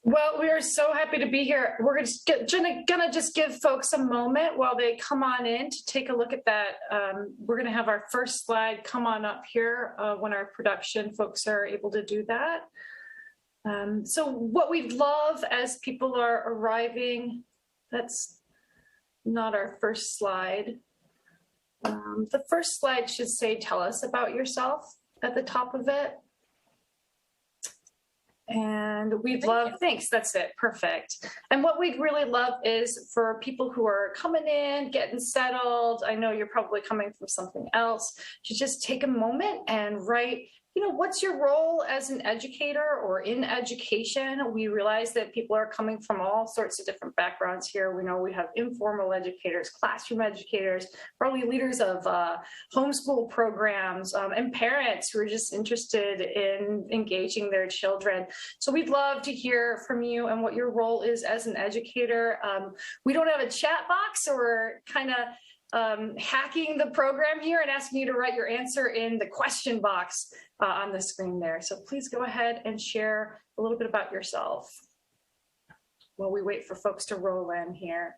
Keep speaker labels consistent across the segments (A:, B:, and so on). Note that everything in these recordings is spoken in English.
A: Well, we are so happy to be here. We're gonna just give folks a moment while they come on in to take a look at that. We're gonna have our first slide come on up here when our production folks are able to do that. So what we'd love as people are arriving, that's not our first slide. The first slide should say, tell us about yourself at the top of it. And we'd love, thanks, that's it, perfect. And what we'd really love is for people who are coming in, getting settled, I know you're probably coming from something else, to just take a moment and write, what's your role as an educator or in education? We realize that people are coming from all sorts of different backgrounds here. We know we have informal educators, classroom educators, probably leaders of homeschool programs, and parents who are just interested in engaging their children. So we'd love to hear from you and what your role is as an educator. We don't have a chat box, so we're kind of hacking the program here and asking you to write your answer in the question box on the screen there. So please go ahead and share a little bit about yourself while we wait for folks to roll in here.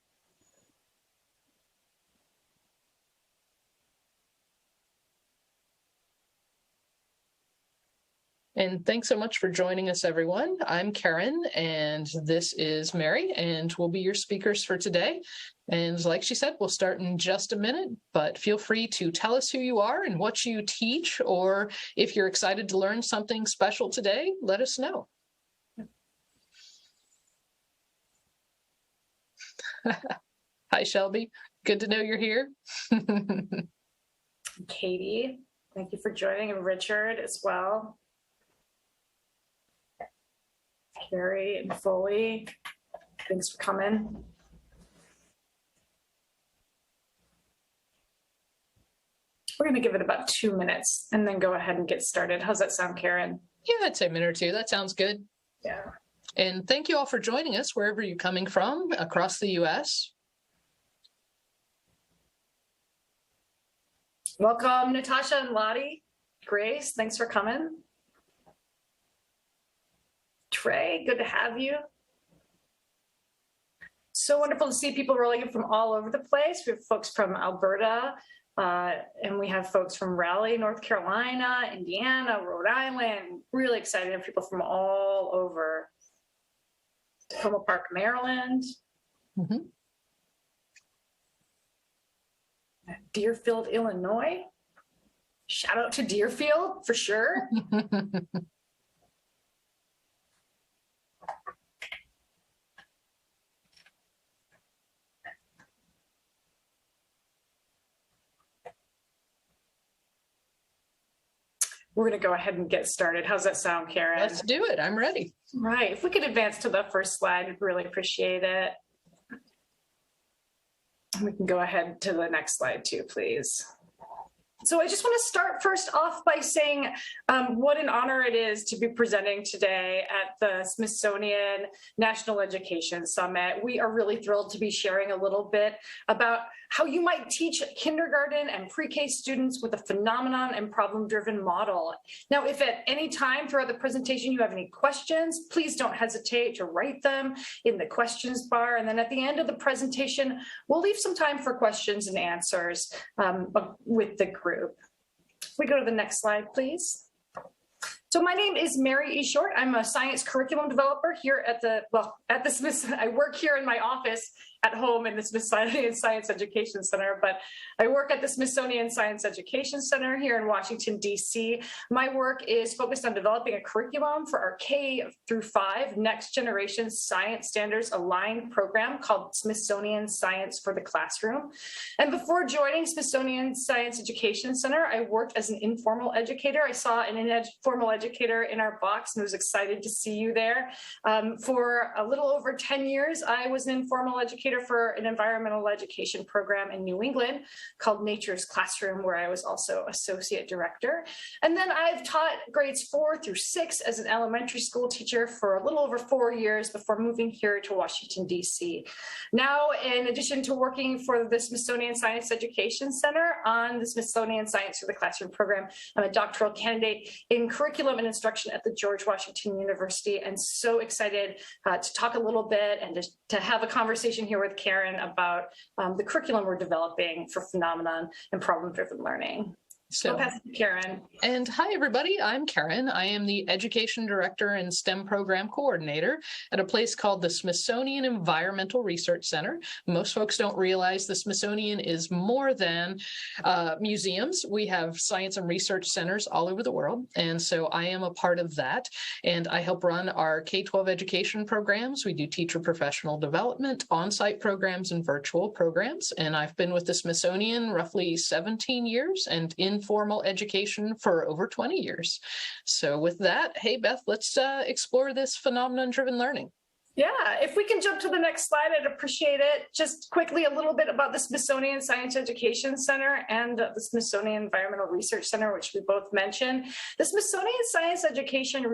B: And thanks so much for joining us, everyone. I'm Karen, and this is Mary, and we'll be your speakers for today. And like she said, we'll start in just a minute, but feel free to tell us who you are and what you teach, or if you're excited to learn something special today, let us know. Hi, Shelby. Good to know you're here.
A: Katie, thank you for joining, and Richard as well. Carrie and Foley, thanks for coming. We're going to give it about 2 minutes and then go ahead and get started. How's that sound, Karen?
B: Yeah, I'd say a minute or two. That sounds good.
A: Yeah.
B: And thank you all for joining us wherever you're coming from across the U.S.
A: Welcome, Natasha and Lottie. Grace, thanks for coming. Trey, good to have you. So wonderful to see people rolling in from all over the place. We have folks from Alberta, and we have folks from Raleigh, North Carolina, Indiana, Rhode Island. Really excited to have people from all over. Tacoma Park, Maryland.
B: Mm-hmm.
A: Deerfield, Illinois. Shout out to Deerfield for sure. We're going to go ahead and get started. How's that sound, Karen?
B: Let's do it. I'm ready.
A: Right. If we could advance to the first slide, I'd really appreciate it. We can go ahead to the next slide too, please. So I just want to start first off by saying what an honor it is to be presenting today at the Smithsonian National Education Summit. We are really thrilled to be sharing a little bit about how you might teach kindergarten and pre-K students with a phenomenon and problem-driven model. Now, if at any time throughout the presentation you have any questions, please don't hesitate to write them in the questions bar. And then at the end of the presentation, we'll leave some time for questions and answers with the group. If we go to the next slide, please. So my name is Mary E. Short. I'm a science curriculum developer here at the Smithsonian. I work here in my office at home in the Smithsonian Science Education Center, but I work at the Smithsonian Science Education Center here in Washington, D.C. My work is focused on developing a curriculum for our K through 5 next generation science standards aligned program called Smithsonian Science for the Classroom. And before joining Smithsonian Science Education Center, I worked as an informal educator. I saw an informal educator in our box and was excited to see you there. For a little over 10 years, I was an informal educator coordinator for an environmental education program in New England called Nature's Classroom, where I was also associate director. And then I've taught grades 4 through 6 as an elementary school teacher for a little over 4 years before moving here to Washington, D.C. Now, in addition to working for the Smithsonian Science Education Center on the Smithsonian Science for the Classroom program, I'm a doctoral candidate in curriculum and instruction at the George Washington University, and so excited to talk a little bit and to have a conversation here with Karen about the curriculum we're developing for phenomenon and problem-driven learning. So, I'll pass it to Karen.
B: And hi, everybody. I'm Karen. I am the Education Director and STEM Program Coordinator at a place called the Smithsonian Environmental Research Center. Most folks don't realize the Smithsonian is more than museums. We have science and research centers all over the world. And so I am a part of that. And I help run our K-12 education programs. We do teacher professional development, on-site programs, and virtual programs. And I've been with the Smithsonian roughly 17 years and informal education for over 20 years. So with that, hey, Beth, let's explore this phenomenon-driven learning.
A: Yeah, if we can jump to the next slide, I'd appreciate it. Just quickly, a little bit about the Smithsonian Science Education Center and the Smithsonian Environmental Research Center, which we both mentioned. The Smithsonian Science Education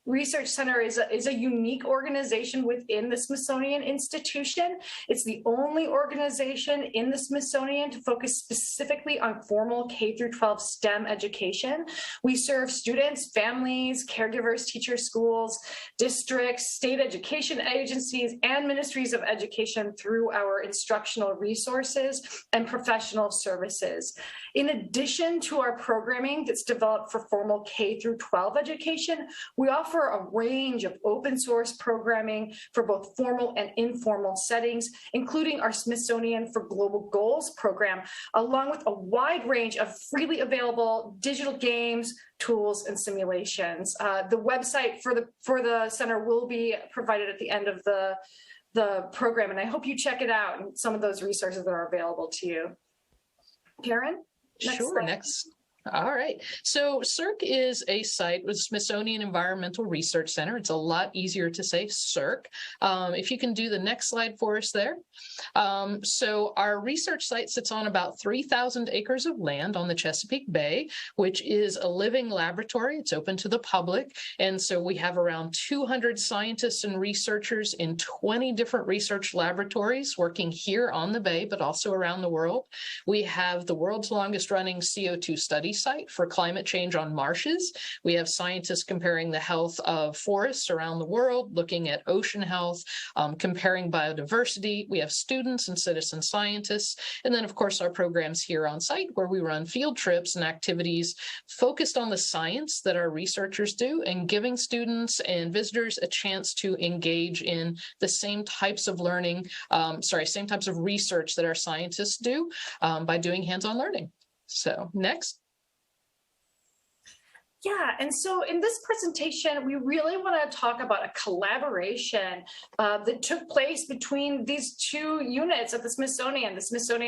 A: Research Center is a unique organization within the Smithsonian Institution. It's the only organization in the Smithsonian to focus specifically on formal K through 12 STEM education. We serve students, families, caregivers, teachers, schools, districts, state education agencies, and ministries of education through our instructional resources and professional services. In addition to our programming that's developed for formal K through 12 education, we offer a range of open source programming for both formal and informal settings, including our Smithsonian for Global Goals program, along with a wide range of freely available digital games, tools, and simulations. The website for the center will be provided at the end of the program, and I hope you check it out and some of those resources that are available to you. Karen?
B: Next. All right. So SERC is a site with Smithsonian Environmental Research Center. It's a lot easier to say SERC. If you can do the next slide for us there. So our research site sits on about 3,000 acres of land on the Chesapeake Bay, which is a living laboratory. It's open to the public. And so we have around 200 scientists and researchers in 20 different research laboratories working here on the Bay, but also around the world. We have the world's longest running CO2 study site for climate change on marshes. We have scientists comparing the health of forests around the world, looking at ocean health, comparing biodiversity. We have students and citizen scientists. And then, of course, our programs here on site where we run field trips and activities focused on the science that our researchers do and giving students and visitors a chance to engage in the same types of learning, same types of research that our scientists do by doing hands-on learning. So next.
A: Yeah, and so in this presentation, we really want to talk about a collaboration that took place between these two units at the Smithsonian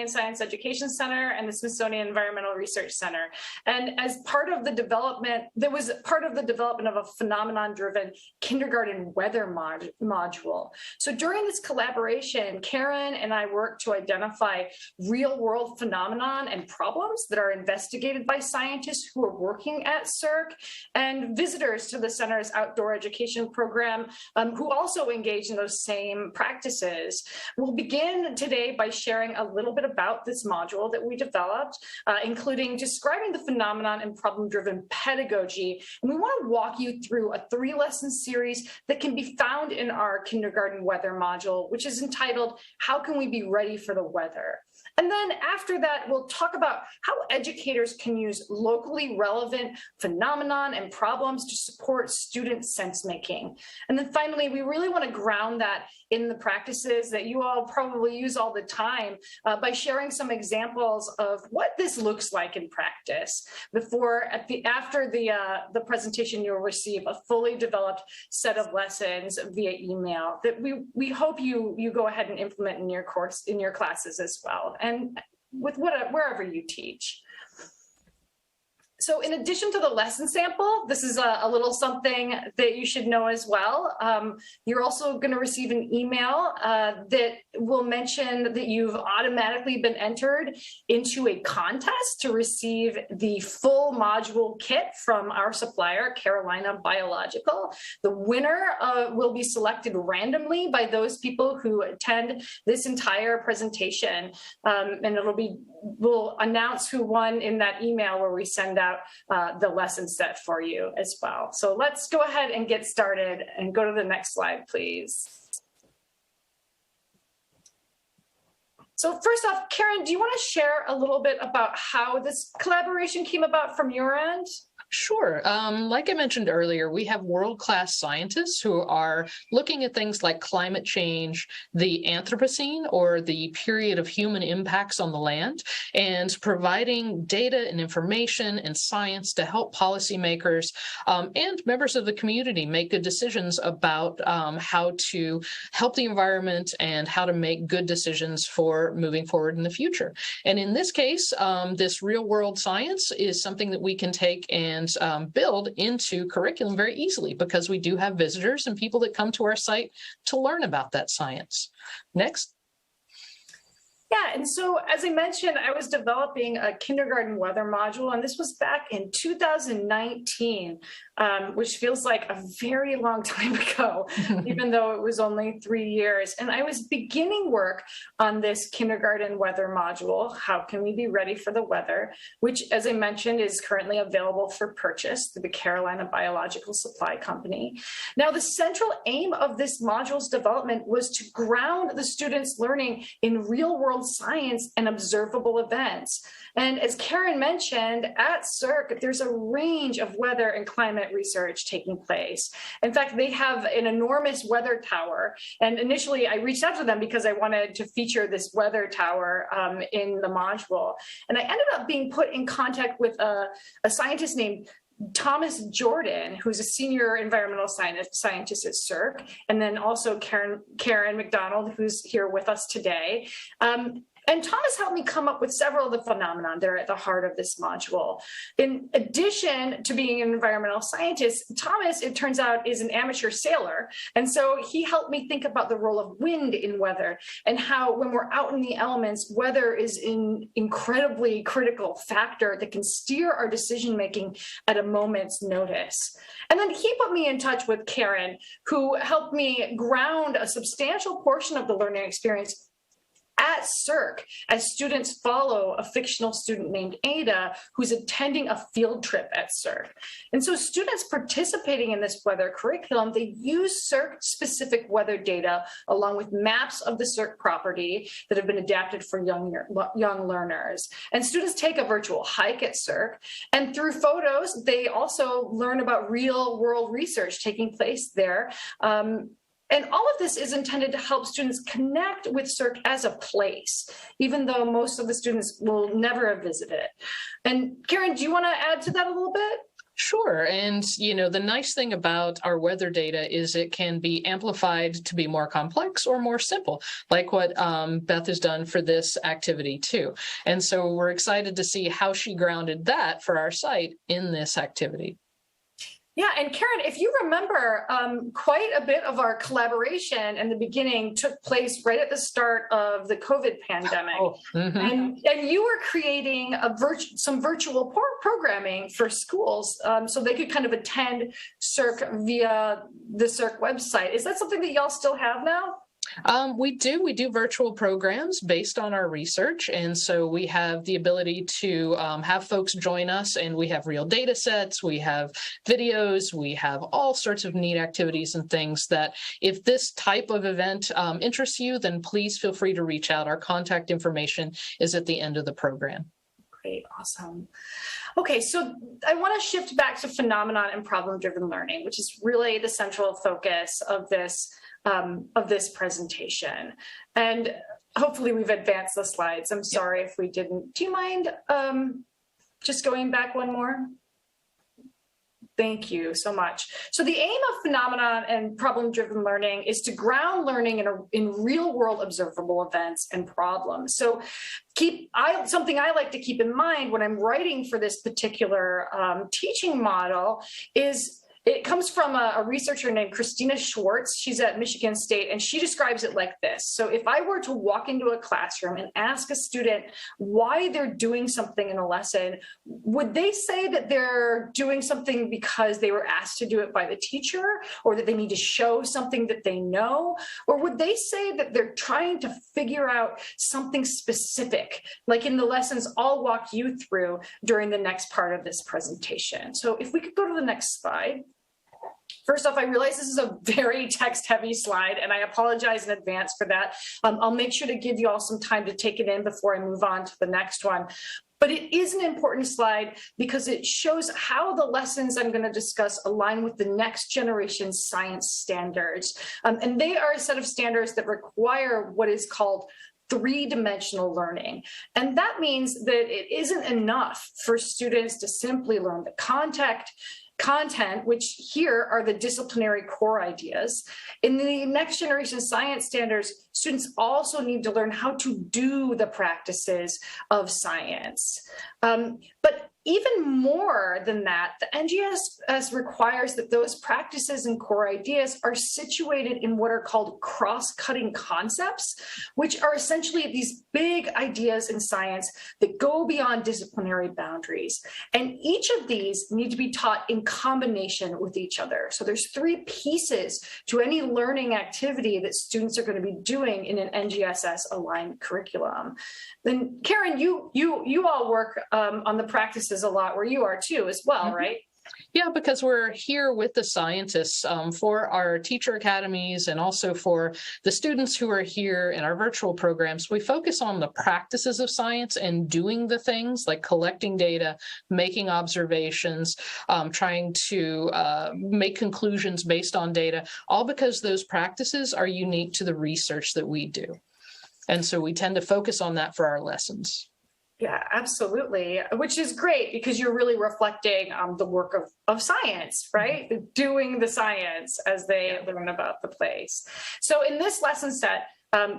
A: Science Education Center and the Smithsonian Environmental Research Center. And as part of the development, there was part of the development of a phenomenon-driven kindergarten weather module. So during this collaboration, Karen and I worked to identify real-world phenomenon and problems that are investigated by scientists who are working at SERC and visitors to the center's outdoor education program who also engage in those same practices. We'll begin today by sharing a little bit about this module that we developed, including describing the phenomenon and problem-driven pedagogy. And we want to walk you through a 3-lesson series that can be found in our kindergarten weather module, which is entitled, How Can We Be Ready for the Weather? And then after that, we'll talk about how educators can use locally relevant phenomenon and problems to support student sense-making. And then finally, we really want to ground that in the practices that you all probably use all the time by sharing some examples of what this looks like in practice. After the presentation, you'll receive a fully developed set of lessons via email that we hope you go ahead and implement in your classes as well, and with wherever you teach. So in addition to the lesson sample, this is a little something that you should know as well. You're also going to receive an email that will mention that you've automatically been entered into a contest to receive the full module kit from our supplier, Carolina Biological. The winner will be selected randomly by those people who attend this entire presentation, and we'll announce who won in that email where we send out the lesson set for you as well. So let's go ahead and get started and go to the next slide, please. So first off, Karen, do you want to share a little bit about how this collaboration came about from your end?
B: Sure. Like I mentioned earlier, we have world-class scientists who are looking at things like climate change, the Anthropocene, or the period of human impacts on the land, and providing data and information and science to help policymakers and members of the community make good decisions about how to help the environment and how to make good decisions for moving forward in the future. And in this case, this real-world science is something that we can take and build into curriculum very easily, because we do have visitors and people that come to our site to learn about that science. Next.
A: Yeah, and so as I mentioned, I was developing a kindergarten weather module, and this was back in 2019, which feels like a very long time ago, even though it was only 3 years. And I was beginning work on this kindergarten weather module, how can we be ready for the weather, which, as I mentioned, is currently available for purchase through the Carolina Biological Supply Company. Now, the central aim of this module's development was to ground the students' learning in real-world science and observable events. And as Karen mentioned, at CERC, there's a range of weather and climate research taking place. In fact, they have an enormous weather tower. And initially, I reached out to them because I wanted to feature this weather tower in the module. And I ended up being put in contact with a scientist named Thomas Jordan, who's a senior environmental scientist at CERC, and then also Karen McDonald, who's here with us today. And Thomas helped me come up with several of the phenomena that are at the heart of this module. In addition to being an environmental scientist, Thomas, it turns out, is an amateur sailor. And so he helped me think about the role of wind in weather and how, when we're out in the elements, weather is an incredibly critical factor that can steer our decision-making at a moment's notice. And then he put me in touch with Karen, who helped me ground a substantial portion of the learning experience at CERC as students follow a fictional student named Ada, who's attending a field trip at CERC. And so students participating in this weather curriculum, they use CERC-specific weather data along with maps of the CERC property that have been adapted for young learners. And students take a virtual hike at CERC, and through photos, they also learn about real-world research taking place there. And all of this is intended to help students connect with CERC as a place, even though most of the students will never have visited it. And Karen, do you want to add to that a little bit?
B: Sure. And, the nice thing about our weather data is it can be amplified to be more complex or more simple, like what Beth has done for this activity too. And so we're excited to see how she grounded that for our site in this activity.
A: Yeah, and Karen, if you remember, quite a bit of our collaboration in the beginning took place right at the start of the COVID pandemic.
B: Oh, mm-hmm.
A: And you were creating some virtual programming for schools so they could kind of attend CERC via the CERC website. Is that something that y'all still have now?
B: We do virtual programs based on our research. And so we have the ability to have folks join us, and we have real data sets, we have videos, we have all sorts of neat activities and things that if this type of event interests you, then please feel free to reach out. Our contact information is at the end of the program.
A: Great, awesome. Okay, so I want to shift back to phenomenon and problem-driven learning, which is really the central focus of this presentation. And hopefully we've advanced the slides. I'm sorry if we didn't. Do you mind just going back one more? Thank you so much. So the aim of phenomenon and problem-driven learning is to ground learning in real-world observable events and problems. So something I like to keep in mind when I'm writing for this particular teaching model is it comes from a researcher named Christina Schwartz. She's at Michigan State, and she describes it like this. So if I were to walk into a classroom and ask a student why they're doing something in a lesson, would they say that they're doing something because they were asked to do it by the teacher, or that they need to show something that they know? Or would they say that they're trying to figure out something specific, like in the lessons I'll walk you through during the next part of this presentation? So if we could go to the next slide. First off, I realize this is a very text-heavy slide, and I apologize in advance for that. I'll make sure to give you all some time to take it in before I move on to the next one. But it is an important slide because it shows how the lessons I'm going to discuss align with the next generation science standards. And they are a set of standards that require what is called three-dimensional learning. And that means that it isn't enough for students to simply learn the content, which here are the disciplinary core ideas. In the next generation science standards, students also need to learn how to do the practices of science. But even more than that, the NGSS requires that those practices and core ideas are situated in what are called cross-cutting concepts, which are essentially these big ideas in science that go beyond disciplinary boundaries. And each of these need to be taught in combination with each other. So there's three pieces to any learning activity that students are going to be doing in an NGSS aligned curriculum. Then Karen, you all work on the practices a lot where you are too as well, right?
B: Yeah, because we're here with the scientists for our teacher academies and also for the students who are here in our virtual programs. We focus on the practices of science and doing the things like collecting data, making observations, trying to make conclusions based on data, all because those practices are unique to the research that we do. And so we tend to focus on that for our lessons.
A: Yeah, absolutely. Which is great because you're really reflecting the work of science, right? Mm-hmm. Doing the science as they learn about the place. So in this lesson set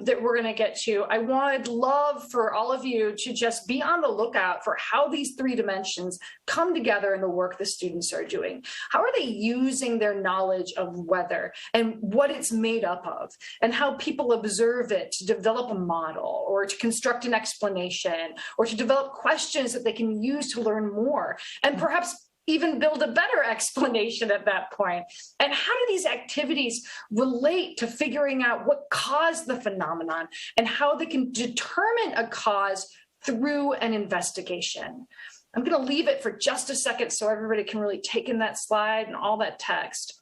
A: that we're going to get to, I would love for all of you to just be on the lookout for how these three dimensions come together in the work the students are doing. How are they using their knowledge of weather and what it's made up of, and how people observe it to develop a model or to construct an explanation or to develop questions that they can use to learn more, and perhaps even build a better explanation at that point. And how do these activities relate to figuring out what caused the phenomenon and how they can determine a cause through an investigation? I'm going to leave it for just a second so everybody can really take in that slide and all that text.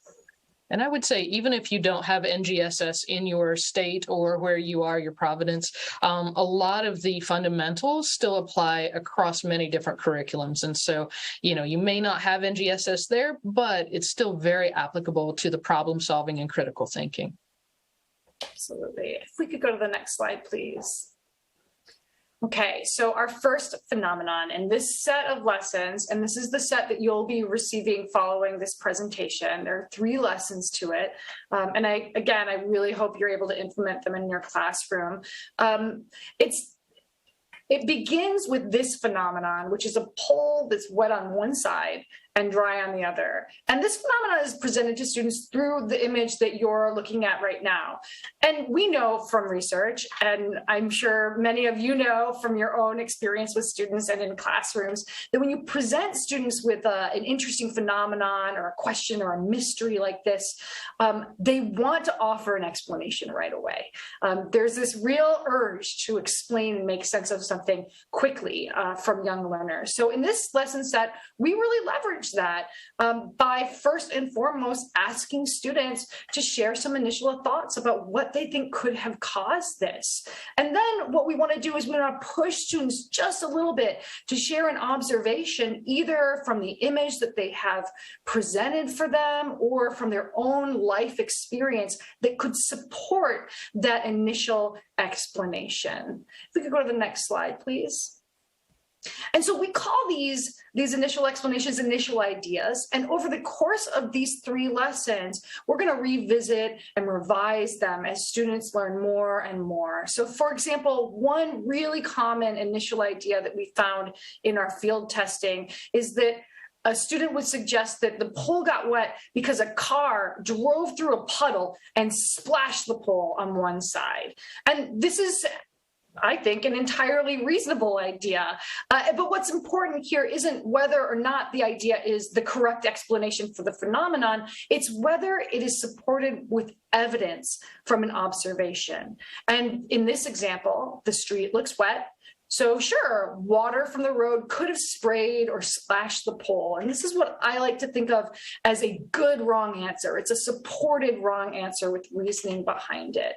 B: And I would say, even if you don't have NGSS in your state or where you are, your province, a lot of the fundamentals still apply across many different curriculums. And so, you may not have NGSS there, but it's still very applicable to the problem solving and critical thinking.
A: Absolutely. If we could go to the next slide, please. Okay, so our first phenomenon in this set of lessons, and this is the set that you'll be receiving following this presentation. There are 3 lessons to it. And I really hope you're able to implement them in your classroom. It begins with this phenomenon, which is a pole that's wet on one side and dry on the other. And this phenomenon is presented to students through the image that you're looking at right now. And we know from research, and I'm sure many of you know from your own experience with students and in classrooms, that when you present students with an interesting phenomenon or a question or a mystery like this, they want to offer an explanation right away. There's this real urge to explain and make sense of something quickly from young learners. So in this lesson set, we really leverage that by first and foremost asking students to share some initial thoughts about what they think could have caused this. And then what we want to do is we want to push students just a little bit to share an observation, either from the image that they have presented for them or from their own life experience that could support that initial explanation. If we could go to the next slide, please. And so we call these initial explanations initial ideas. And over the course of these 3 lessons, we're going to revisit and revise them as students learn more and more. So for example, one really common initial idea that we found in our field testing is that a student would suggest that the pole got wet because a car drove through a puddle and splashed the pole on one side. And this is, I think, an entirely reasonable idea. But what's important here isn't whether or not the idea is the correct explanation for the phenomenon, it's whether it is supported with evidence from an observation. And in this example, the street looks wet. So sure, water from the road could have sprayed or splashed the pole. And this is what I like to think of as a good wrong answer. It's a supported wrong answer with reasoning behind it.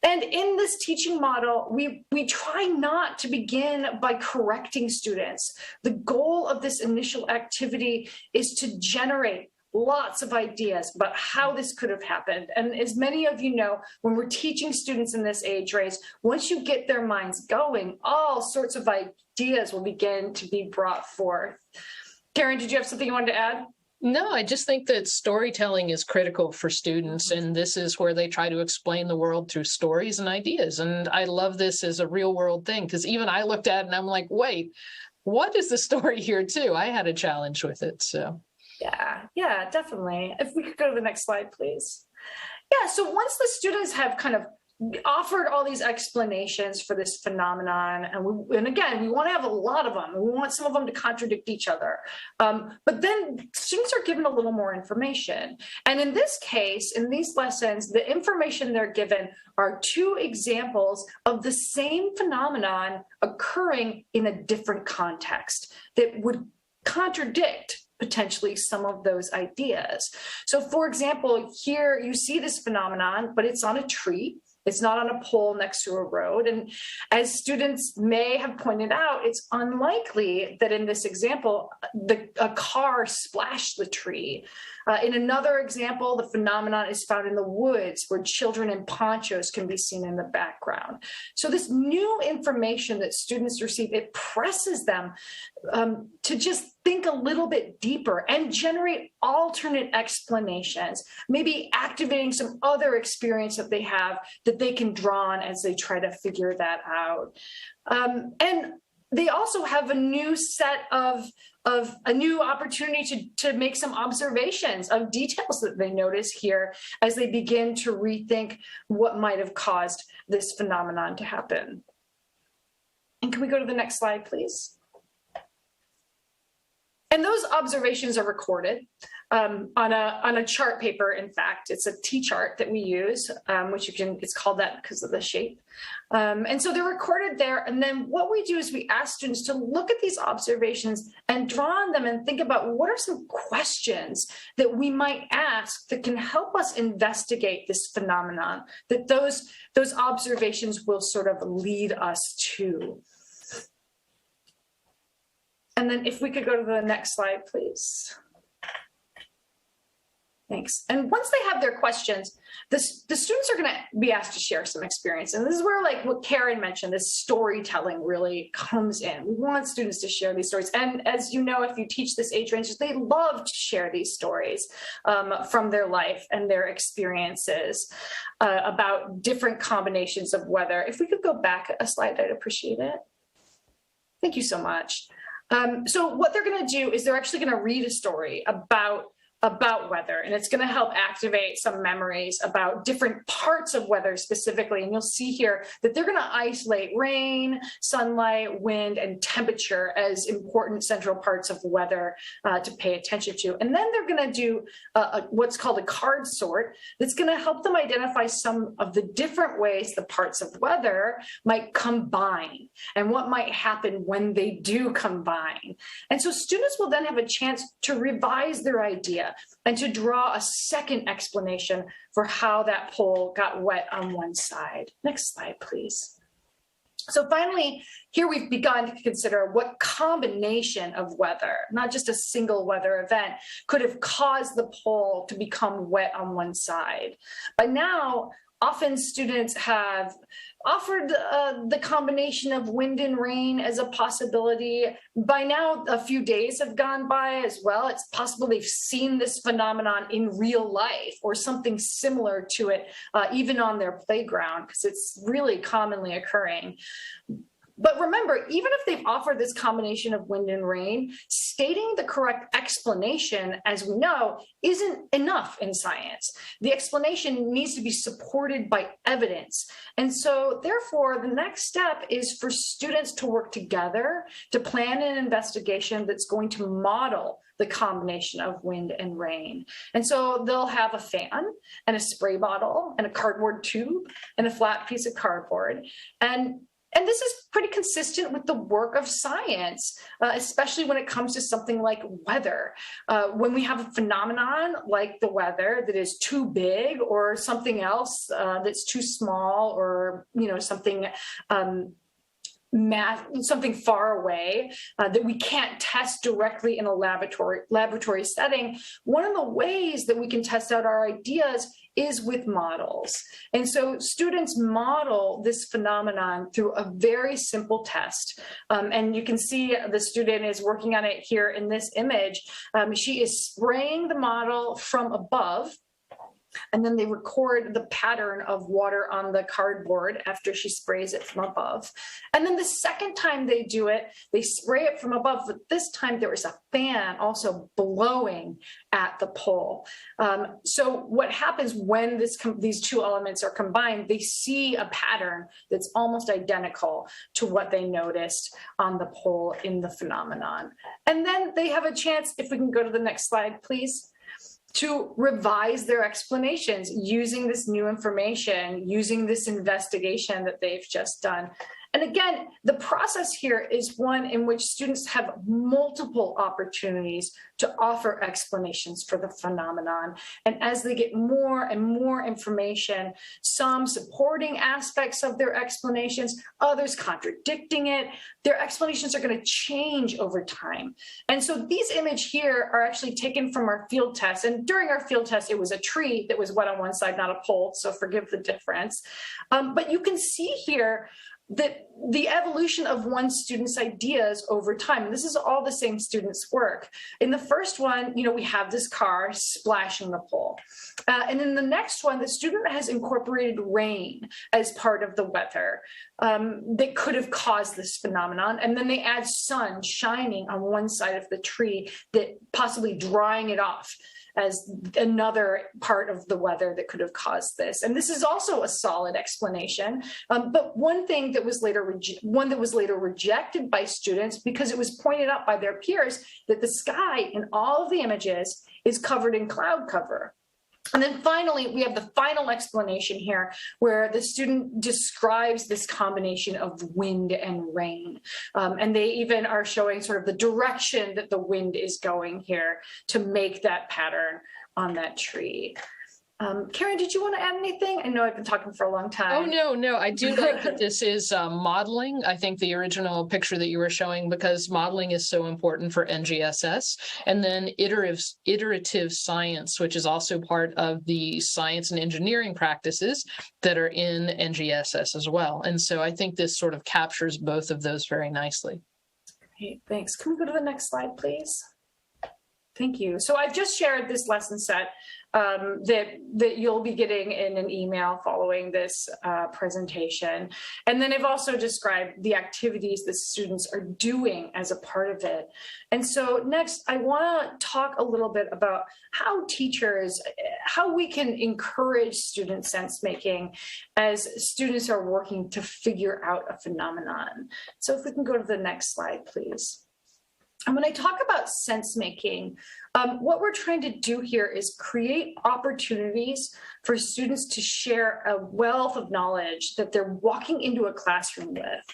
A: And in this teaching model, we try not to begin by correcting students. The goal of this initial activity is to generate lots of ideas about how this could have happened. And as many of you know, when we're teaching students in this age range, once you get their minds going, all sorts of ideas will begin to be brought forth. Karen, did you have something you wanted to add?
B: No, I just think that storytelling is critical for students, and this is where they try to explain the world through stories and ideas. And I love this as a real world thing, because even I looked at it and I'm like, wait, what is the story here too? I had a challenge with it, so.
A: Yeah, definitely. If we could go to the next slide, please. Yeah, so once the students have kind of offered all these explanations for this phenomenon, and again, we want to have a lot of them. We want some of them to contradict each other. But then students are given a little more information. And in this case, in these lessons, the information they're given are 2 examples of the same phenomenon occurring in a different context that would contradict potentially some of those ideas. So for example, here you see this phenomenon, but it's on a tree. It's not on a pole next to a road. And as students may have pointed out, it's unlikely that in this example, a car splashed the tree. In another example, the phenomenon is found in the woods where children in ponchos can be seen in the background. So this new information that students receive, it presses them to just think a little bit deeper and generate alternate explanations, maybe activating some other experience that they have that they can draw on as they try to figure that out. And they also have a new set of a new opportunity to make some observations of details that they notice here as they begin to rethink what might have caused this phenomenon to happen. And can we go to the next slide, please? And those observations are recorded on a chart paper. In fact, it's a T-chart that we use, which it's called that because of the shape. And so they're recorded there. And then what we do is we ask students to look at these observations and draw on them and think about what are some questions that we might ask that can help us investigate this phenomenon, that those observations will sort of lead us to. And then if we could go to the next slide, please. Thanks. And once they have their questions, the students are going to be asked to share some experience. And this is where, like what Karen mentioned, this storytelling really comes in. We want students to share these stories. And as you know, if you teach this age range, they love to share these stories from their life and their experiences about different combinations of weather. If we could go back a slide, I'd appreciate it. Thank you so much. So what they're going to do is they're actually going to read a story about weather, and it's going to help activate some memories about different parts of weather specifically. And you'll see here that they're going to isolate rain, sunlight, wind, and temperature as important central parts of weather to pay attention to. And then they're going to do what's called a card sort that's going to help them identify some of the different ways the parts of weather might combine and what might happen when they do combine. And so students will then have a chance to revise their idea and to draw a second explanation for how that pole got wet on one side. Next slide, please. So finally, here we've begun to consider what combination of weather, not just a single weather event, could have caused the pole to become wet on one side. By now, often students have offered the combination of wind and rain as a possibility. By now, a few days have gone by as well. It's possible they've seen this phenomenon in real life or something similar to it, even on their playground, because it's really commonly occurring. But remember, even if they've offered this combination of wind and rain, stating the correct explanation, as we know, isn't enough in science. The explanation needs to be supported by evidence. And so therefore, the next step is for students to work together to plan an investigation that's going to model the combination of wind and rain. And so they'll have a fan and a spray bottle and a cardboard tube and a flat piece of cardboard. And this is pretty consistent with the work of science, especially when it comes to something like weather. When we have a phenomenon like the weather that is too big or something else that's too small, or something something far away that we can't test directly in a laboratory setting, one of the ways that we can test out our ideas is with models. And so students model this phenomenon through a very simple test. And you can see the student is working on it here in this image. She is spraying the model from above, and then they record the pattern of water on the cardboard after she sprays it from above. And then the second time they do it, they spray it from above, but this time there is a fan also blowing at the pole. So what happens when these two elements are combined, they see a pattern that's almost identical to what they noticed on the pole in the phenomenon. And then they have a chance, if we can go to the next slide, please, to revise their explanations using this new information, using this investigation that they've just done. And again, the process here is one in which students have multiple opportunities to offer explanations for the phenomenon. And as they get more and more information, some supporting aspects of their explanations, others contradicting it, their explanations are going to change over time. And so these images here are actually taken from our field test. And during our field test, it was a tree that was wet on one side, not a pole, so forgive the difference. But you can see here that the evolution of one student's ideas over time. And this is all the same student's work. In the first one, we have this car splashing the pole. And in the next one, the student has incorporated rain as part of the weather that could have caused this phenomenon. And then they add sun shining on one side of the tree, that possibly drying it off as another part of the weather that could have caused this. And this is also a solid explanation. But one that was later rejected by students, because it was pointed out by their peers that the sky in all of the images is covered in cloud cover. And then finally, we have the final explanation here, where the student describes this combination of wind and rain. And they even are showing sort of the direction that the wind is going here to make that pattern on that tree. Karen, did you want to add anything? I know I've been talking for a long time.
B: Oh, no. I do like that this is modeling. I think the original picture that you were showing, because modeling is so important for NGSS. And then iterative science, which is also part of the science and engineering practices that are in NGSS as well. And so I think this sort of captures both of those very nicely.
A: Great, thanks. Can we go to the next slide, please? Thank you. So I've just shared this lesson set that you'll be getting in an email following this presentation. And then I've also described the activities that students are doing as a part of it. And so next, I want to talk a little bit about how we can encourage student sense making as students are working to figure out a phenomenon. So if we can go to the next slide, please. And when I talk about sense making, what we're trying to do here is create opportunities for students to share a wealth of knowledge that they're walking into a classroom with.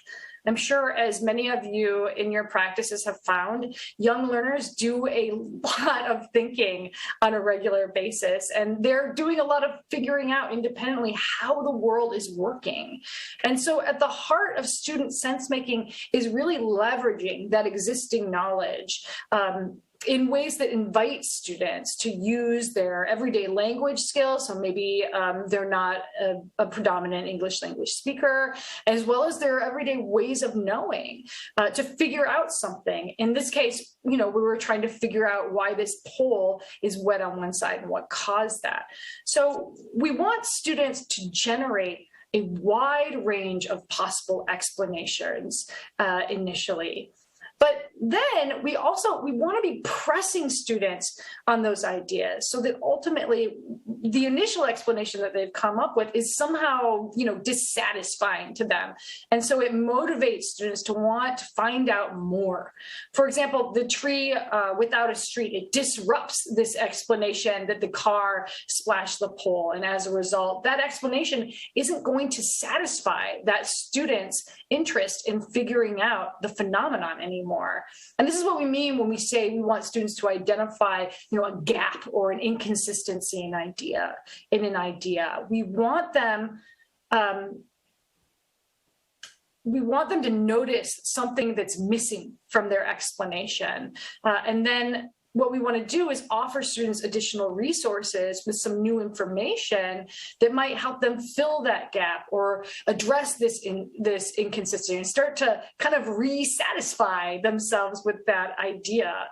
A: I'm sure as many of you in your practices have found, young learners do a lot of thinking on a regular basis, and they're doing a lot of figuring out independently how the world is working. And so at the heart of student sense making is really leveraging that existing knowledge in ways that invite students to use their everyday language skills. So maybe they're not a predominant English language speaker, as well as their everyday ways of knowing to figure out something. In this case, we were trying to figure out why this pole is wet on one side and what caused that. So we want students to generate a wide range of possible explanations initially. But then we want to be pressing students on those ideas so that ultimately the initial explanation that they've come up with is somehow, dissatisfying to them. And so it motivates students to want to find out more. For example, the tree without a street, it disrupts this explanation that the car splashed the pole. And as a result, that explanation isn't going to satisfy that student's interest in figuring out the phenomenon anymore. And this is what we mean when we say we want students to identify, a gap or an inconsistency in an idea. We want them to notice something that's missing from their explanation. And then what we want to do is offer students additional resources with some new information that might help them fill that gap or address this inconsistency and start to kind of re-satisfy themselves with that idea.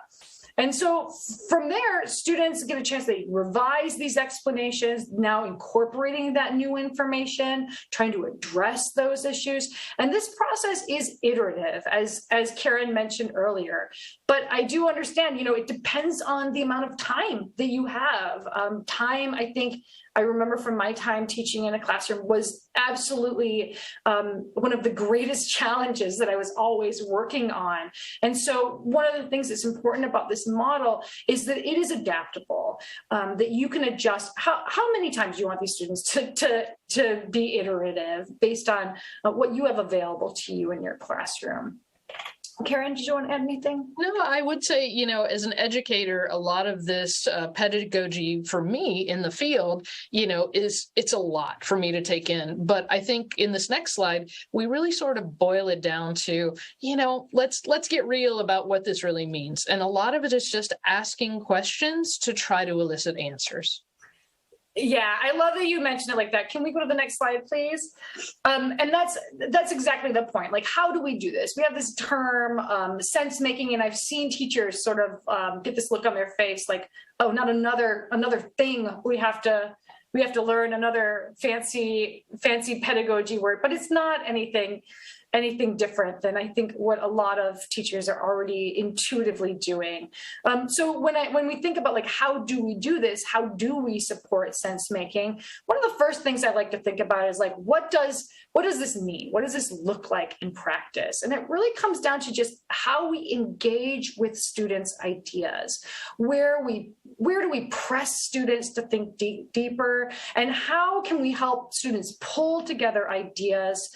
A: And so from there, students get a chance to revise these explanations, now incorporating that new information, trying to address those issues. And this process is iterative, as Karen mentioned earlier. But I do understand, it depends on the amount of time that you have. Time, I remember from my time teaching in a classroom was absolutely one of the greatest challenges that I was always working on. And so one of the things that's important about this model is that it is adaptable, that you can adjust how many times you want these students to be iterative based on what you have available to you in your classroom. Karen, did you want to add anything?
B: No, I would say, as an educator, a lot of this pedagogy for me in the field, it's a lot for me to take in. But I think in this next slide, we really sort of boil it down to, let's get real about what this really means. And a lot of it is just asking questions to try to elicit answers.
A: Yeah, I love that you mentioned it like that. Can we go to the next slide, please? And that's exactly the point. Like, how do we do this? We have this term, sense making, and I've seen teachers sort of get this look on their face, like, oh, not another thing we have to learn, another fancy pedagogy word. But it's not anything different than I think what a lot of teachers are already intuitively doing. So when we think about how do we do this, how do we support sense making, one of the first things I like to think about is what does this mean? What does this look like in practice? And it really comes down to just how we engage with students' ideas. Where do we press students to think deeper? And how can we help students pull together ideas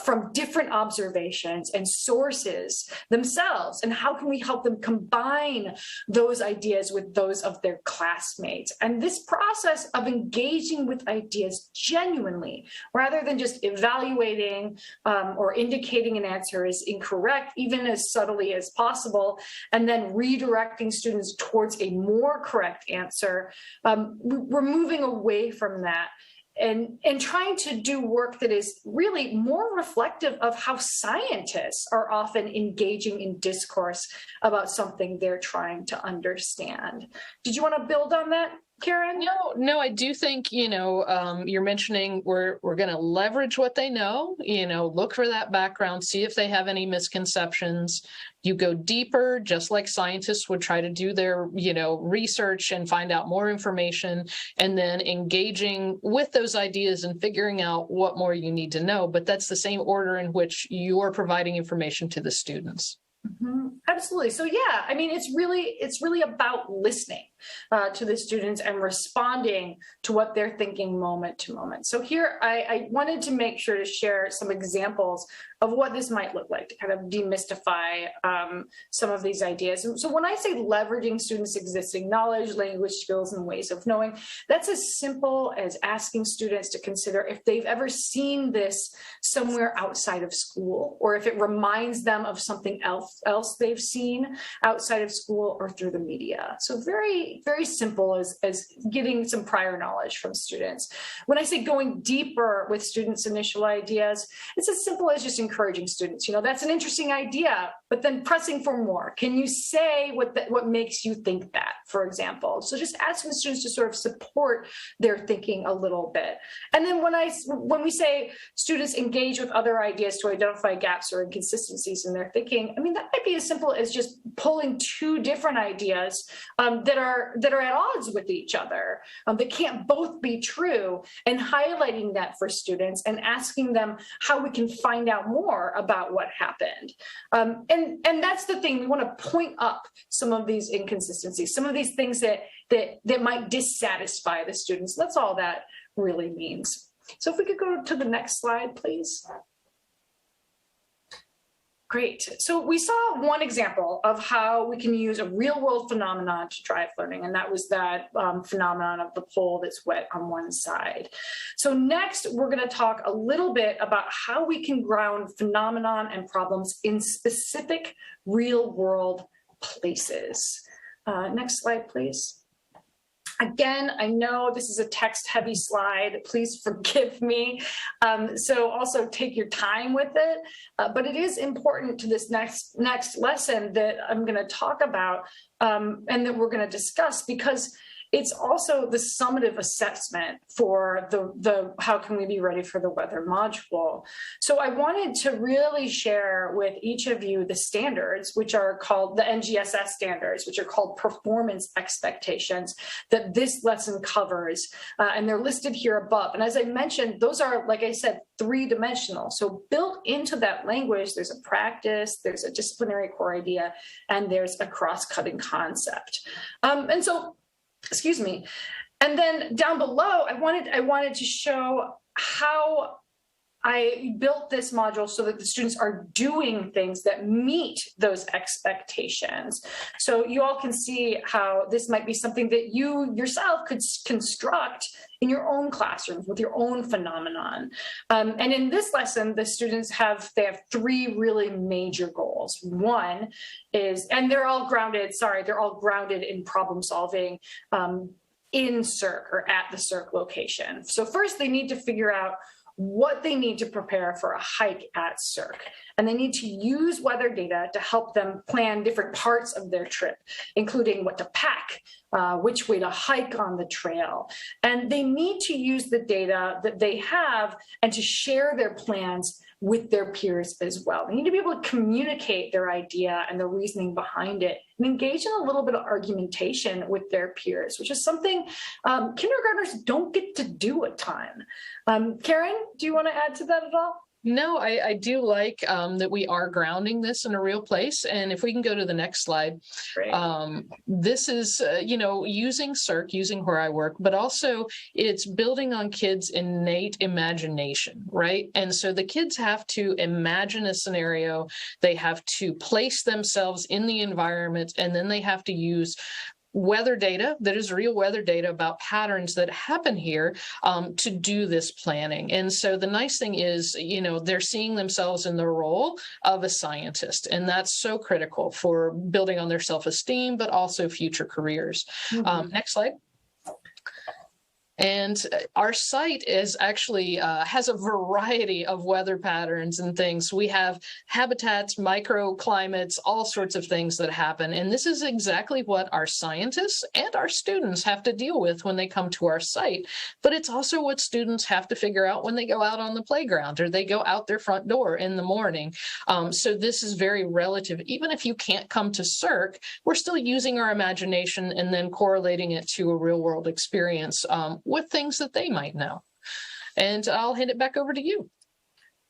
A: from different observations and sources themselves? And how can we help them combine those ideas with those of their classmates? And this process of engaging with ideas genuinely, rather than just evaluating or indicating an answer is incorrect, even as subtly as possible, and then redirecting students towards a more correct answer, we're moving away from that. And trying to do work that is really more reflective of how scientists are often engaging in discourse about something they're trying to understand. Did you want to build on that, Karen?
B: No, I do think, you're mentioning we're going to leverage what they know, look for that background, see if they have any misconceptions. You go deeper, just like scientists would try to do their, research and find out more information, and then engaging with those ideas and figuring out what more you need to know. But that's the same order in which you're providing information to the students.
A: Mm-hmm. Absolutely. So yeah, it's really about listening. to the students and responding to what they're thinking moment to moment. So here I wanted to make sure to share some examples of what this might look like to kind of demystify some of these ideas. And so when I say leveraging students' existing knowledge, language skills, and ways of knowing, that's as simple as asking students to consider if they've ever seen this somewhere outside of school, or if it reminds them of something else they've seen outside of school or through the media. So very, very simple as getting some prior knowledge from students. When I say going deeper with students' initial ideas, it's as simple as just encouraging students, that's an interesting idea, but then pressing for more. Can you say what makes you think that, for example? So just asking the students to sort of support their thinking a little bit. And then when we say students engage with other ideas to identify gaps or inconsistencies in their thinking, I mean, that might be as simple as just pulling two different ideas that are at odds with each other, that can't both be true, and highlighting that for students and asking them how we can find out more about what happened. And that's the thing, we want to point up some of these inconsistencies, some of these things that might dissatisfy the students. That's all that really means. So if we could go to the next slide, please. Great. So we saw one example of how we can use a real world phenomenon to drive learning, and that was that phenomenon of the pole that's wet on one side. So next, we're going to talk a little bit about how we can ground phenomenon and problems in specific real world places. Next slide, please. Again, I know this is a text-heavy slide. Please forgive me. So also take your time with it. But it is important to this next lesson that I'm going to talk about and that we're going to discuss, because it's also the summative assessment for the how can we be ready for the weather module. So I wanted to really share with each of you the standards, which are called the NGSS standards, which are called performance expectations, that this lesson covers, and they're listed here above. And as I mentioned, those are, like I said, three-dimensional. So built into that language, there's a practice, there's a disciplinary core idea, and there's a cross-cutting concept. And so, excuse me. And then down below, I wanted to show how I built this module so that the students are doing things that meet those expectations. So you all can see how this might be something that you yourself could construct in your own classrooms with your own phenomenon. And in this lesson, the students have three really major goals. One is, and they're all grounded in problem solving in CERC or at the CERC location. So first they need to figure out what they need to prepare for a hike at CERC. And they need to use weather data to help them plan different parts of their trip, including what to pack, which way to hike on the trail. And they need to use the data that they have and to share their plans with their peers as well. They need to be able to communicate their idea and the reasoning behind it and engage in a little bit of argumentation with their peers, which is something kindergartners don't get to do a ton. Karen, do you want to add to that at all?
B: No, I do like that we are grounding this in a real place. And if we can go to the next slide, this is, using CERC, using where I work, but also it's building on kids' innate imagination, right? And so the kids have to imagine a scenario, they have to place themselves in the environment, and then they have to use weather data that is real weather data about patterns that happen here to do this planning. And so the nice thing is, they're seeing themselves in the role of a scientist, and that's so critical for building on their self-esteem, but also future careers. Mm-hmm. Next slide. And our site is actually has a variety of weather patterns and things. We have habitats, microclimates, all sorts of things that happen. And this is exactly what our scientists and our students have to deal with when they come to our site. But it's also what students have to figure out when they go out on the playground or they go out their front door in the morning. So this is very relative. Even if you can't come to CERC, we're still using our imagination and then correlating it to a real world experience with things that they might know. And I'll hand it back over to you.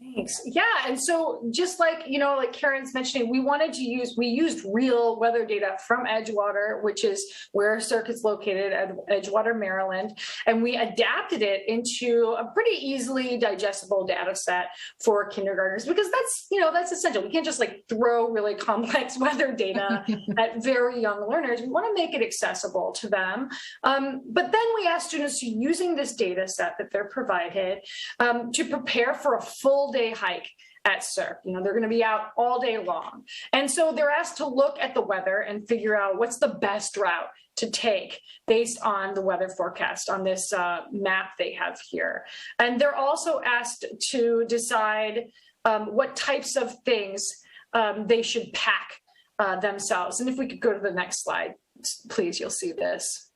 A: Thanks. Yeah. And so just like, like Karen's mentioning, we used real weather data from Edgewater, which is where CERC is located at Edgewater, Maryland. And we adapted it into a pretty easily digestible data set for kindergartners, because that's essential. We can't just like throw really complex weather data at very young learners. We want to make it accessible to them. But then we ask students to, using this data set that they're provided, to prepare for a full day hike at CERC. They're going to be out all day long. And so they're asked to look at the weather and figure out what's the best route to take based on the weather forecast on this map they have here. And they're also asked to decide what types of things they should pack themselves. And if we could go to the next slide, please, you'll see this.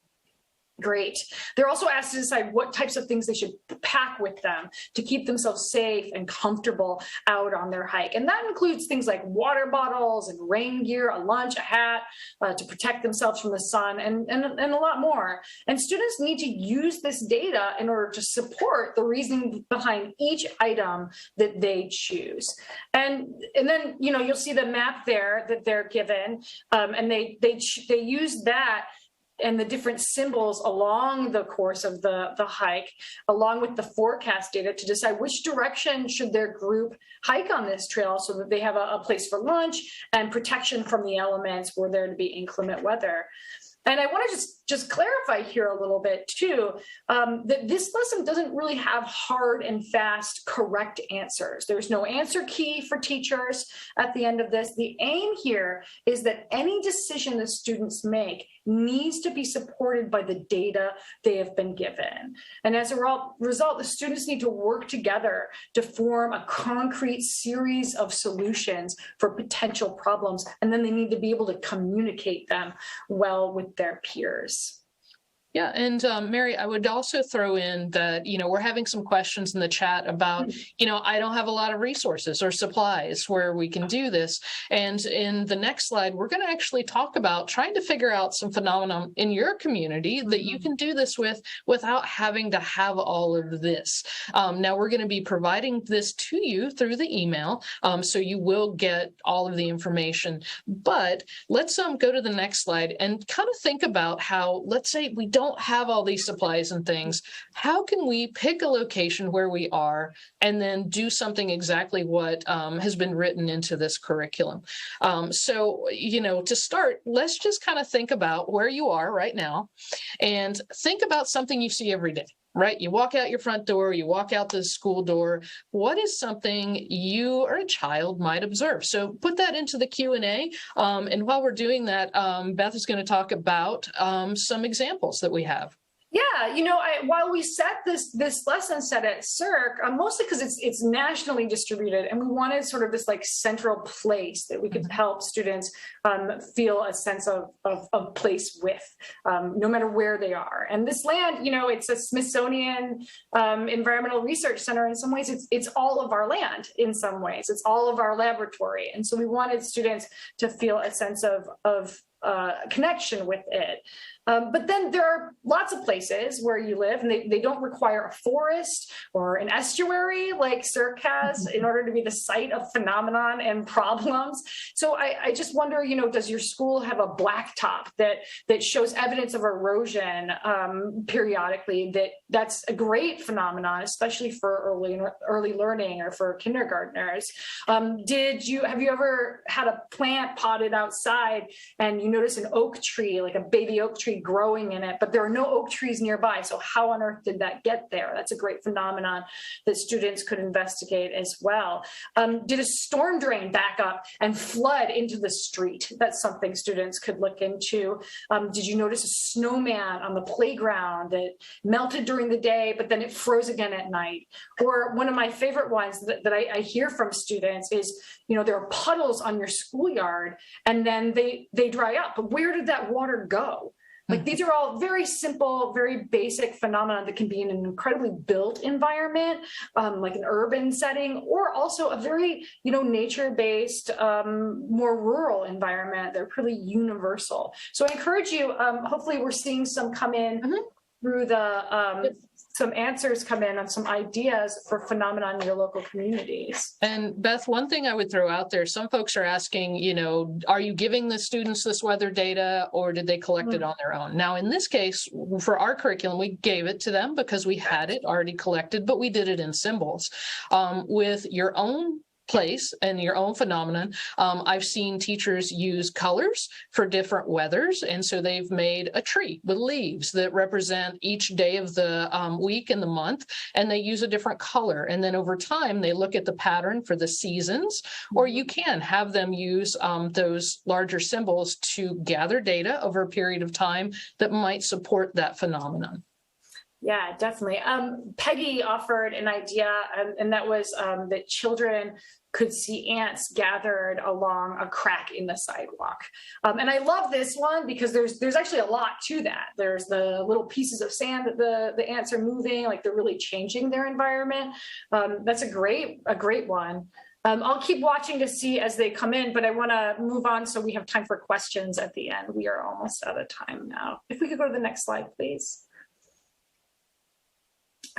A: Great. They're also asked to decide what types of things they should pack with them to keep themselves safe and comfortable out on their hike. And that includes things like water bottles and rain gear, a lunch, a hat, to protect themselves from the sun, and a lot more. And students need to use this data in order to support the reasoning behind each item that they choose. And then, you'll see the map there that they're given, and they use that and the different symbols along the course of the hike, along with the forecast data, to decide which direction should their group hike on this trail so that they have a place for lunch and protection from the elements were there to be inclement weather. And I want to just clarify here a little bit too, that this lesson doesn't really have hard and fast correct answers. There's no answer key for teachers at the end of this. The aim here is that any decision the students make needs to be supported by the data they have been given. And as a result, the students need to work together to form a concrete series of solutions for potential problems. And then they need to be able to communicate them well with their peers.
B: Yeah, and Mary, I would also throw in that, we're having some questions in the chat about, I don't have a lot of resources or supplies where we can do this. And in the next slide, we're going to actually talk about trying to figure out some phenomenon in your community that you can do this with without having to have all of this. Now, we're going to be providing this to you through the email, so you will get all of the information. But let's go to the next slide and kind of think about how, let's say we don't have all these supplies and things. How can we pick a location where we are and then do something exactly what has been written into this curriculum? So, to start, let's just kind of think about where you are right now and think about something you see every day. Right? You walk out your front door, you walk out the school door. What is something you or a child might observe? So put that into the Q&A. And while we're doing that, Beth is going to talk about some examples that we have.
A: Yeah, while we set this lesson set at CERC, mostly because it's nationally distributed, and we wanted sort of this like central place that we could help students feel a sense of place with, no matter where they are. And this land, it's a Smithsonian Environmental Research Center. In some ways, it's all of our land. In some ways, it's all of our laboratory, and so we wanted students to feel a sense of connection with it. But then there are lots of places where you live and they don't require a forest or an estuary like CERC has in order to be the site of phenomenon and problems. So I just wonder, does your school have a blacktop that shows evidence of erosion periodically? That's a great phenomenon, especially for early learning or for kindergartners. Have you ever had a plant potted outside and you notice an oak tree, like a baby oak tree growing in it, but there are no oak trees nearby? So how on earth did that get there? That's a great phenomenon that students could investigate as well. Did a storm drain back up and flood into the street? That's something students could look into. Did you notice a snowman on the playground that melted during the day, but then it froze again at night? Or one of my favorite ones that I hear from students is, there are puddles on your schoolyard and then they dry up, but where did that water go? Like, these are all very simple, very basic phenomena that can be in an incredibly built environment, like an urban setting, or also a very, nature-based, more rural environment. They're pretty universal. So I encourage you, hopefully we're seeing some come in through the some answers come in on some ideas for phenomena in your local communities.
B: And Beth, one thing I would throw out there, some folks are asking, you know, are you giving the students this weather data or did they collect it on their own? Now, in this case, for our curriculum, we gave it to them because we had it already collected, but we did it in symbols. With your own place and your own phenomenon. I've seen teachers use colors for different weathers. And so they've made a tree with leaves that represent each day of the week and the month, and they use a different color. And then over time, they look at the pattern for the seasons, or you can have them use those larger symbols to gather data over a period of time that might support that phenomenon.
A: Yeah, definitely. Peggy offered an idea, and that was that children could see ants gathered along a crack in the sidewalk. And I love this one because there's actually a lot to that. There's the little pieces of sand that the ants are moving, like they're really changing their environment. That's a great one. I'll keep watching to see as they come in, but I want to move on so we have time for questions at the end. We are almost out of time now. If we could go to the next slide, please.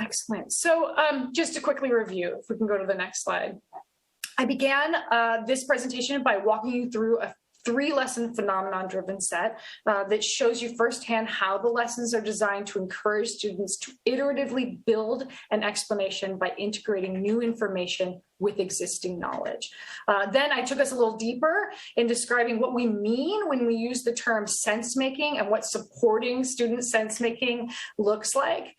A: Excellent. So just to quickly review, if we can go to the next slide. I began this presentation by walking you through a 3-lesson phenomenon-driven set that shows you firsthand how the lessons are designed to encourage students to iteratively build an explanation by integrating new information with existing knowledge. Then I took us a little deeper in describing what we mean when we use the term sense-making and what supporting student sense-making looks like.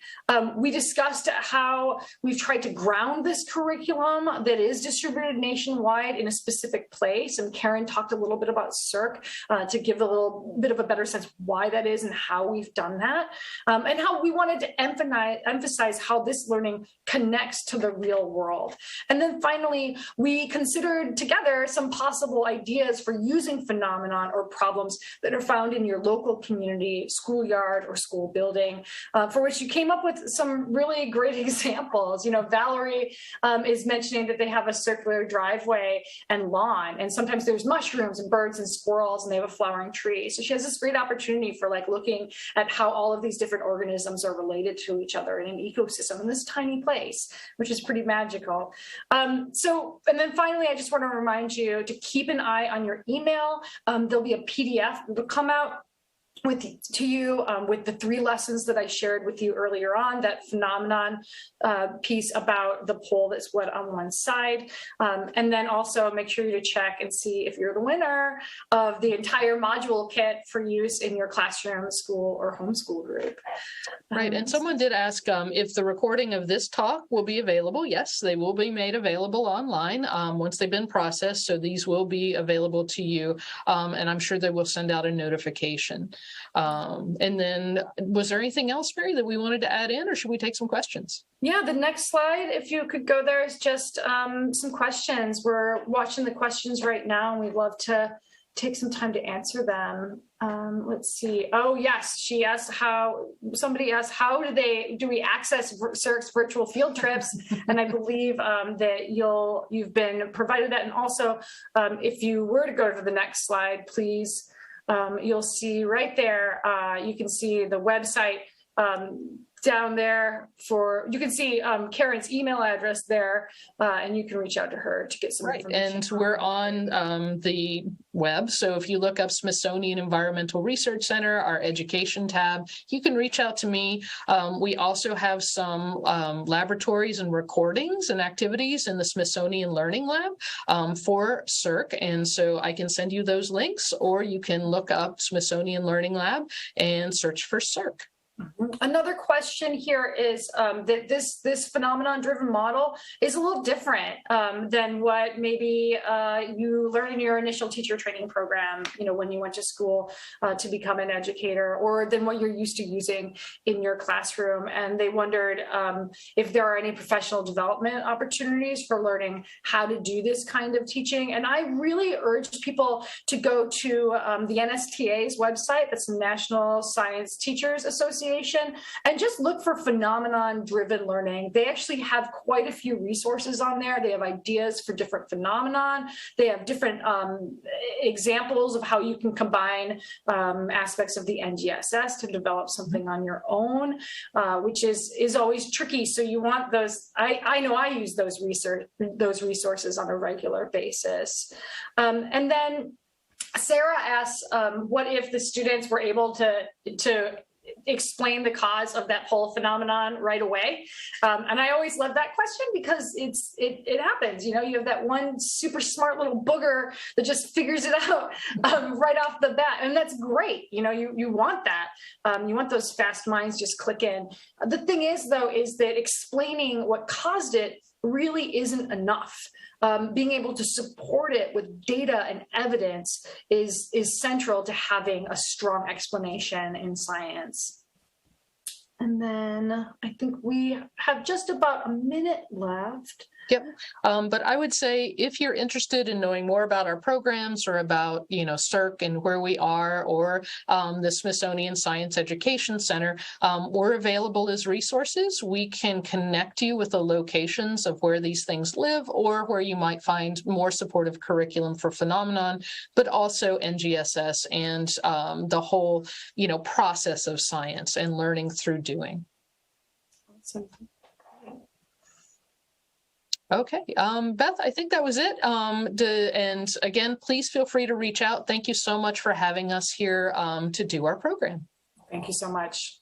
A: We discussed how we've tried to ground this curriculum that is distributed nationwide in a specific place, and Karen talked a little bit about SERC to give a little bit of a better sense why that is and how we've done that, and how we wanted to emphasize how this learning connects to the real world. And then finally, we considered together some possible ideas for using phenomenon or problems that are found in your local community, schoolyard, or school building, for which you came up with some really great examples. You know, Valerie is mentioning that they have a circular driveway and lawn, and sometimes there's mushrooms and birds and squirrels, and they have a flowering tree. So she has this great opportunity for like looking at how all of these different organisms are related to each other in an ecosystem in this tiny place, which is pretty magical. And then finally, I just want to remind you to keep an eye on your email. There'll be a PDF that will come out to you with the 3 lessons that I shared with you earlier on, that phenomenon piece about the pole that's wet on one side. And then also make sure to check and see if you're the winner of the entire module kit for use in your classroom, school, or homeschool group.
B: Right, and someone did ask if the recording of this talk will be available. Yes, they will be made available online once they've been processed, so these will be available to you, and I'm sure they will send out a notification. And then was there anything else, Mary, that we wanted to add in, or should we take some questions?
A: Yeah, the next slide, if you could go there, is just some questions. We're watching the questions right now, and we'd love to take some time to answer them. Let's see. Oh, yes. She asked somebody asked, how do we access CERC's virtual field trips? And I believe that you've been provided that. And also, if you were to go to the next slide, please, you'll see right there, you can see the website down there you can see Karen's email address there, and you can reach out to her to get some information.
B: And we're on the web. So if you look up Smithsonian Environmental Research Center, our education tab, you can reach out to me. We also have some laboratories and recordings and activities in the Smithsonian Learning Lab for CERC. And so I can send you those links, or you can look up Smithsonian Learning Lab and search for CERC.
A: Another question here is that this phenomenon-driven model is a little different than what maybe you learned in your initial teacher training program, when you went to school to become an educator, or than what you're used to using in your classroom. And they wondered if there are any professional development opportunities for learning how to do this kind of teaching. And I really urge people to go to the NSTA's website, that's the National Science Teachers Association. Association, and just look for phenomenon-driven learning. They actually have quite a few resources on there. They have ideas for different phenomenon. They have different examples of how you can combine aspects of the NGSS to develop something on your own, which is always tricky. So you want those. I know I use those resources on a regular basis. And then Sarah asks, what if the students were able to explain the cause of that whole phenomenon right away? And I always love that question because it happens. You know, you have that one super smart little booger that just figures it out right off the bat, and that's great. You know, you want that. You want those fast minds just click in. The thing is, though, is that explaining what caused it really isn't enough. Being able to support it with data and evidence is central to having a strong explanation in science. And then I think we have just about a minute left.
B: Yep. But I would say if you're interested in knowing more about our programs or about, SERC and where we are, or the Smithsonian Science Education Center, we're available as resources. We can connect you with the locations of where these things live or where you might find more supportive curriculum for phenomenon, but also NGSS and the whole, process of science and learning through doing.
A: Awesome.
B: Okay, Beth, I think that was it. And again, please feel free to reach out. Thank you so much for having us here to do our program.
A: Thank you so much.